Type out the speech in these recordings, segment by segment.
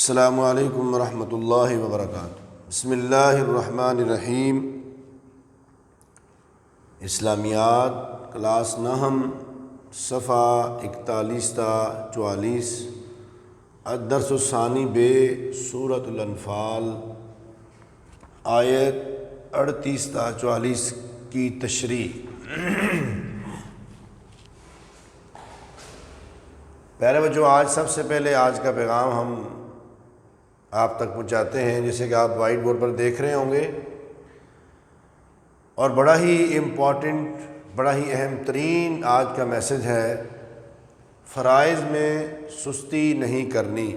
السلام علیکم ورحمۃ اللہ وبرکاتہ۔ بسم اللہ الرحمن الرحیم۔ اسلامیات کلاس نہم، صفحہ 41 تا 44، الدرس الثانی بے سورۃ الانفال، آیت 38 تا 44 کی تشریح۔ پیارے بچوں، آج سب سے پہلے آج کا پیغام ہم آپ تک پہنچاتے ہیں، جیسے کہ آپ وائٹ بورڈ پر دیکھ رہے ہوں گے، اور بڑا ہی امپورٹنٹ، بڑا ہی اہم ترین آج کا میسج ہے، فرائض میں سستی نہیں کرنی۔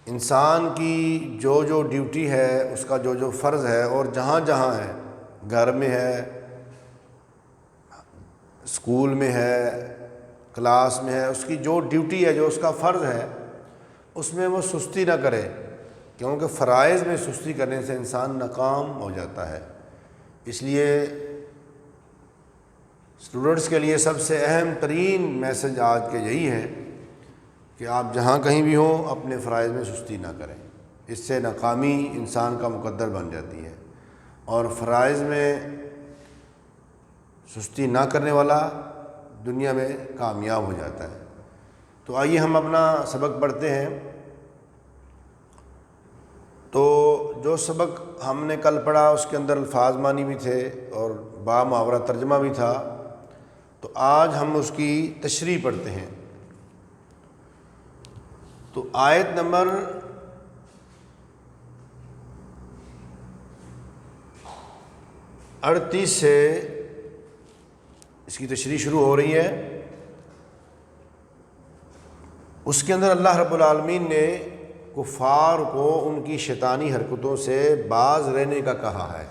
انسان کی جو ڈیوٹی ہے، اس کا جو فرض ہے، اور جہاں جہاں ہے، گھر میں ہے، اسکول میں ہے، کلاس میں ہے، اس کی جو ڈیوٹی ہے، جو اس کا فرض ہے، اس میں وہ سستی نہ کرے، کیونکہ فرائض میں سستی کرنے سے انسان ناکام ہو جاتا ہے۔ اس لیے اسٹوڈنٹس کے لیے سب سے اہم ترین میسج آج کے یہی ہے کہ آپ جہاں کہیں بھی ہوں، اپنے فرائض میں سستی نہ کریں۔ اس سے ناکامی انسان کا مقدر بن جاتی ہے، اور فرائض میں سستی نہ کرنے والا دنیا میں کامیاب ہو جاتا ہے۔ تو آئیے ہم اپنا سبق پڑھتے ہیں۔ تو جو سبق ہم نے کل پڑھا، اس کے اندر الفاظ معنی بھی تھے اور با محاورہ ترجمہ بھی تھا، تو آج ہم اس کی تشریح پڑھتے ہیں۔ تو آیت نمبر 38 سے اس کی تشریح شروع ہو رہی ہے۔ اس کے اندر اللہ رب العالمین نے کفار کو ان کی شیطانی حرکتوں سے باز رہنے کا کہا ہے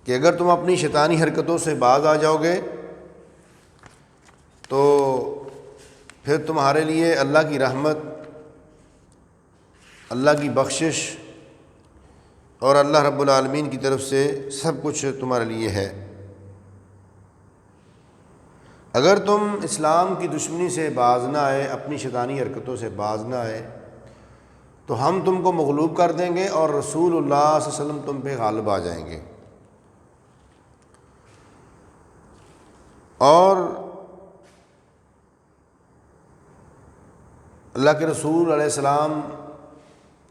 کہ اگر تم اپنی شیطانی حرکتوں سے باز آ جاؤ گے تو پھر تمہارے لیے اللہ کی رحمت، اللہ کی بخشش اور اللہ رب العالمین کی طرف سے سب کچھ تمہارے لیے ہے۔ اگر تم اسلام کی دشمنی سے باز نہ آئے، اپنی شیطانی حرکتوں سے باز نہ آئے، تو ہم تم کو مغلوب کر دیں گے اور رسول اللہ صلی اللہ علیہ وسلم تم پہ غالب آ جائیں گے۔ اور اللہ کے رسول علیہ السلام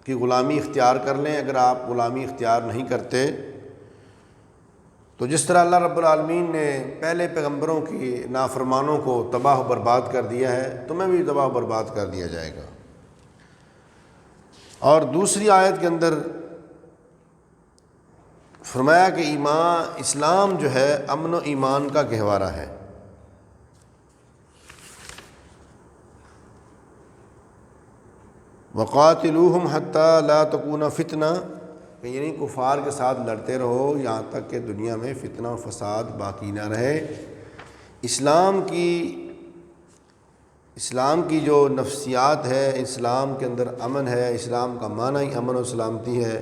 کی غلامی اختیار کر لیں۔ اگر آپ غلامی اختیار نہیں کرتے تو جس طرح اللہ رب العالمین نے پہلے پیغمبروں کی نافرمانوں کو تباہ و برباد کر دیا ہے، تمہیں بھی تباہ و برباد کر دیا جائے گا۔ اور دوسری آیت کے اندر فرمایا کہ اسلام جو ہے امن و ایمان کا گہوارہ ہے۔ وَقَاتِلُوهُمْ حَتَّى لَا تَكُونَ فِتْنَةٌ، کہ یعنی کفار کے ساتھ لڑتے رہو یہاں تک کہ دنیا میں فتنہ و فساد باقی نہ رہے۔ اسلام کی جو نفسیات ہے، اسلام کے اندر امن ہے، اسلام کا معنی ہی امن و سلامتی ہے۔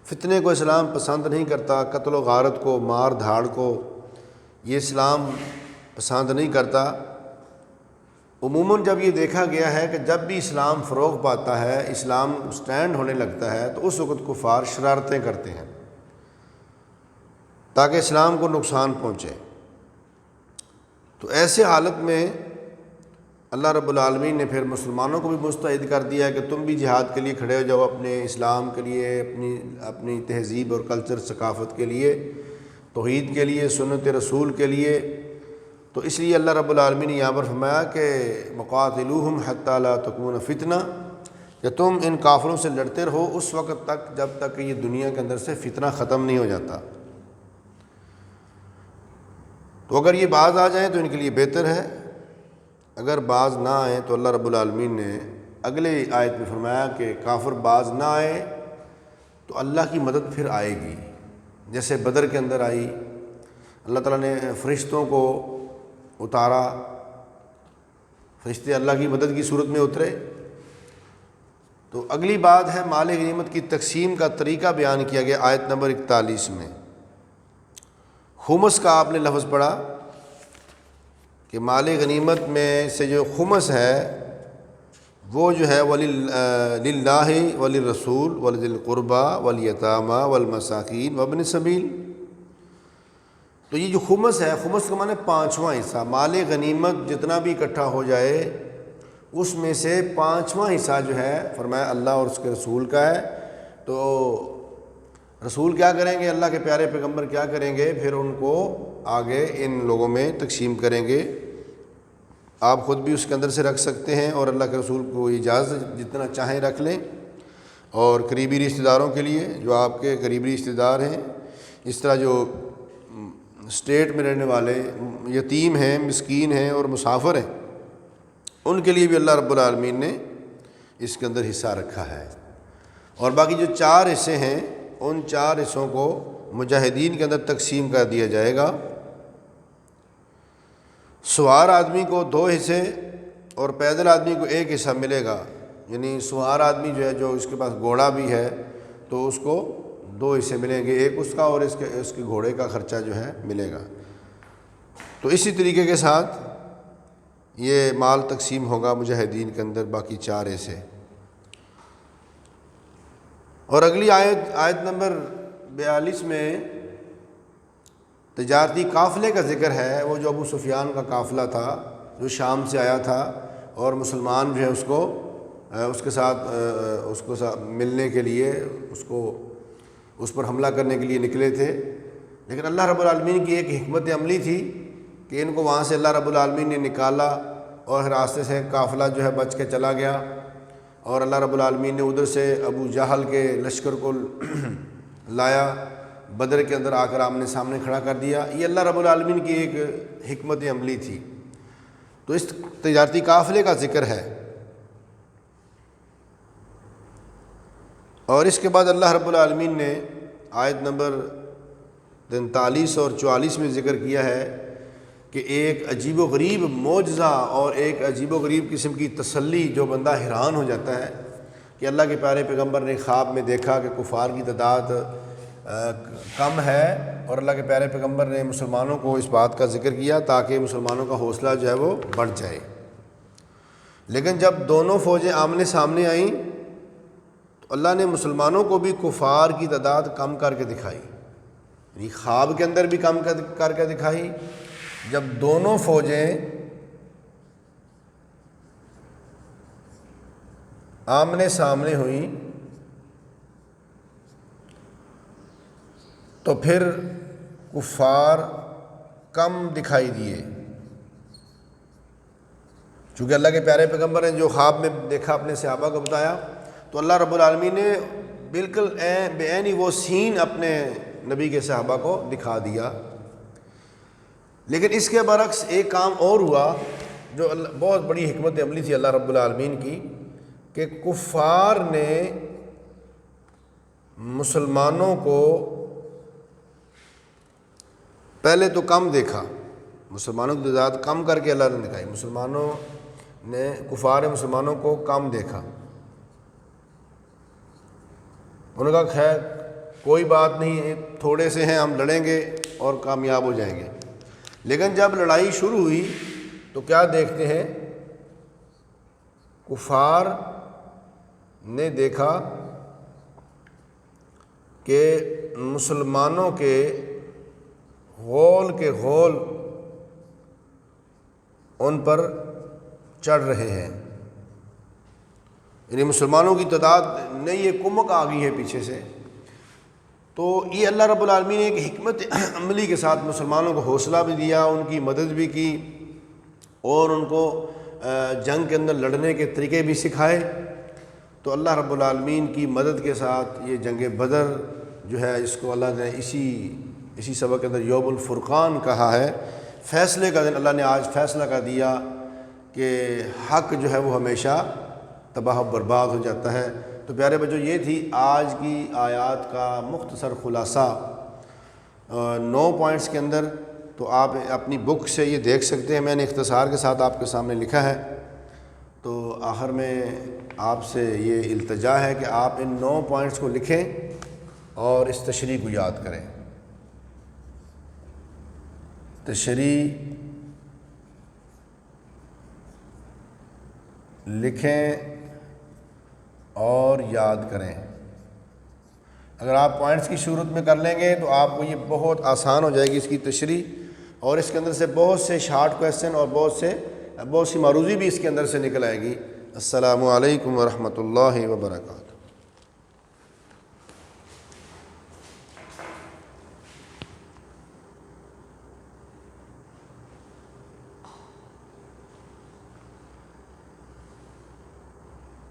فتنے کو اسلام پسند نہیں کرتا، قتل و غارت کو، مار دھاڑ کو یہ اسلام پسند نہیں کرتا۔ عموماً جب یہ دیکھا گیا ہے کہ جب بھی اسلام فروغ پاتا ہے، اسلام سٹینڈ ہونے لگتا ہے، تو اس وقت کفار شرارتیں کرتے ہیں تاکہ اسلام کو نقصان پہنچے۔ تو ایسے حالت میں اللہ رب العالمین نے پھر مسلمانوں کو بھی مستعد کر دیا کہ تم بھی جہاد کے لیے کھڑے ہو جاؤ، اپنے اسلام کے لیے، اپنی تہذیب اور کلچر ثقافت کے لیے، توحید کے لیے، سنت رسول کے لیے۔ تو اس لیے اللہ رب العالمین نے یہاں پر فرمایا کہ وَقَاتِلُوهُمْ حَتَّى لَا تَكُونَ فِتْنَةٌ، کہ تم ان کافروں سے لڑتے رہو اس وقت تک جب تک کہ یہ دنیا کے اندر سے فتنہ ختم نہیں ہو جاتا۔ تو اگر یہ باز آ جائیں تو ان کے لیے بہتر ہے، اگر باز نہ آئیں تو اللہ رب العالمین نے اگلے آیت میں فرمایا کہ کافر باز نہ آئے تو اللہ کی مدد پھر آئے گی، جیسے بدر کے اندر آئی، اللہ تعالیٰ نے فرشتوں کو اتارا، فرشتے اللہ کی مدد کی صورت میں اترے۔ تو اگلی بات ہے مال غنیمت کی تقسیم کا طریقہ بیان کیا گیا آیت نمبر 41 میں۔ خمس کا آپ نے لفظ پڑھا کہ مال غنیمت میں سے جو خمس ہے وہ جو ہے للہ وللرسول ولذی القربى والیتامى والمساکین وابن السبیل۔ تو یہ جو خمس ہے، خمس کا معنی پانچواں حصہ، مال غنیمت جتنا بھی اکٹھا ہو جائے اس میں سے پانچواں حصہ جو ہے فرمایا اللہ اور اس کے رسول کا ہے۔ تو رسول کیا کریں گے، اللہ کے پیارے پیغمبر کیا کریں گے، پھر ان کو آگے ان لوگوں میں تقسیم کریں گے۔ آپ خود بھی اس کے اندر سے رکھ سکتے ہیں، اور اللہ کے رسول کو اجازت جتنا چاہیں رکھ لیں، اور قریبی رشتہ داروں کے لیے جو آپ کے قریبی رشتہ دار ہیں، اس طرح جو اسٹیٹ میں رہنے والے یتیم ہیں، مسکین ہیں اور مسافر ہیں، ان کے لیے بھی اللہ رب العالمین نے اس کے اندر حصہ رکھا ہے۔ اور باقی جو 4 حصے ہیں ان 4 حصوں کو مجاہدین کے اندر تقسیم کر دیا جائے گا۔ سوار آدمی کو 2 حصے اور پیدل آدمی کو 1 حصہ ملے گا، یعنی سوار آدمی جو ہے، جو اس کے پاس گھوڑا بھی ہے، تو اس کو 2 حصے ملیں گے، ایک اس کا اور اس کے گھوڑے کا خرچہ جو ہے ملے گا۔ تو اسی طریقے کے ساتھ یہ مال تقسیم ہوگا مجاہدین کے اندر، باقی 4 حصے۔ اور اگلی آیت نمبر 42 میں تجارتی قافلے کا ذکر ہے، وہ جو ابو سفیان کا قافلہ تھا جو شام سے آیا تھا، اور مسلمان جو ہے اس کے ساتھ ملنے کے لیے اس پر حملہ کرنے کے لیے نکلے تھے، لیکن اللہ رب العالمین کی ایک حکمت عملی تھی کہ ان کو وہاں سے اللہ رب العالمین نے نکالا، اور راستے سے قافلہ جو ہے بچ کے چلا گیا، اور اللہ رب العالمین نے ادھر سے ابو جہل کے لشکر کو لایا، بدر کے اندر آ کر آمنے سامنے کھڑا کر دیا۔ یہ اللہ رب العالمین کی ایک حکمت عملی تھی۔ تو اس تجارتی قافلے کا ذکر ہے، اور اس کے بعد اللہ رب العالمین نے آیت نمبر 43 اور 44 میں ذکر کیا ہے کہ ایک عجیب و غریب معجزہ اور ایک عجیب و غریب قسم کی تسلی جو بندہ حیران ہو جاتا ہے کہ اللہ کے پیارے پیغمبر نے خواب میں دیکھا کہ کفار کی تعداد کم ہے، اور اللہ کے پیارے پیغمبر نے مسلمانوں کو اس بات کا ذکر کیا تاکہ مسلمانوں کا حوصلہ جو ہے وہ بڑھ جائے۔ لیکن جب دونوں فوجیں آمنے سامنے آئیں تو اللہ نے مسلمانوں کو بھی کفار کی تعداد کم کر کے دکھائی، یعنی خواب کے اندر بھی کم کر کے دکھائی۔ جب دونوں فوجیں آمنے سامنے ہوئیں تو پھر کفار کم دکھائی دیے، چونکہ اللہ کے پیارے پیغمبر نے جو خواب میں دیکھا اپنے صحابہ کو بتایا، تو اللہ رب العالمین نے بالکل بے عینی وہ سین اپنے نبی کے صحابہ کو دکھا دیا۔ لیکن اس کے برعکس ایک کام اور ہوا جو بہت بڑی حکمت عملی تھی اللہ رب العالمین کی، کہ کفار نے مسلمانوں کو پہلے تو کم دیکھا، مسلمانوں کی تعداد کم کر کے اللہ نے دکھائی، کفار مسلمانوں کو کم دیکھا، انہوں نے کہا خیر کوئی بات نہیں، تھوڑے سے ہیں، ہم لڑیں گے اور کامیاب ہو جائیں گے۔ لیکن جب لڑائی شروع ہوئی تو کیا دیکھتے ہیں، کفار نے دیکھا کہ مسلمانوں کے غول کے غول ان پر چڑھ رہے ہیں، یعنی مسلمانوں کی تعداد نہیں، یہ کمک آ گئی ہے پیچھے سے۔ تو یہ اللہ رب العالمین نے ایک حکمت عملی کے ساتھ مسلمانوں کو حوصلہ بھی دیا، ان کی مدد بھی کی، اور ان کو جنگ کے اندر لڑنے کے طریقے بھی سکھائے۔ تو اللہ رب العالمین کی مدد کے ساتھ یہ جنگ بدر جو ہے، اس کو اللہ نے اسی سبق کے اندر یوم الفرقان کہا ہے، فیصلے کا دن۔ اللہ نے آج فیصلہ کر دیا کہ حق جو ہے وہ ہمیشہ تباہ و برباد ہو جاتا ہے۔ تو پیارے بچوں، یہ تھی آج کی آیات کا مختصر خلاصہ 9 پوائنٹس کے اندر۔ تو آپ اپنی بک سے یہ دیکھ سکتے ہیں، میں نے اختصار کے ساتھ آپ کے سامنے لکھا ہے۔ تو آخر میں آپ سے یہ التجا ہے کہ آپ ان 9 پوائنٹس کو لکھیں اور اس تشریح کو یاد کریں۔ تشریح لکھیں اور یاد کریں۔ اگر آپ پوائنٹس کی صورت میں کر لیں گے تو آپ کو یہ بہت آسان ہو جائے گی اس کی تشریح، اور اس کے اندر سے بہت سے شارٹ کویسچن اور بہت سی معروضی بھی اس کے اندر سے نکل آئے گی۔ السلام علیکم ورحمۃ اللہ وبرکاتہ۔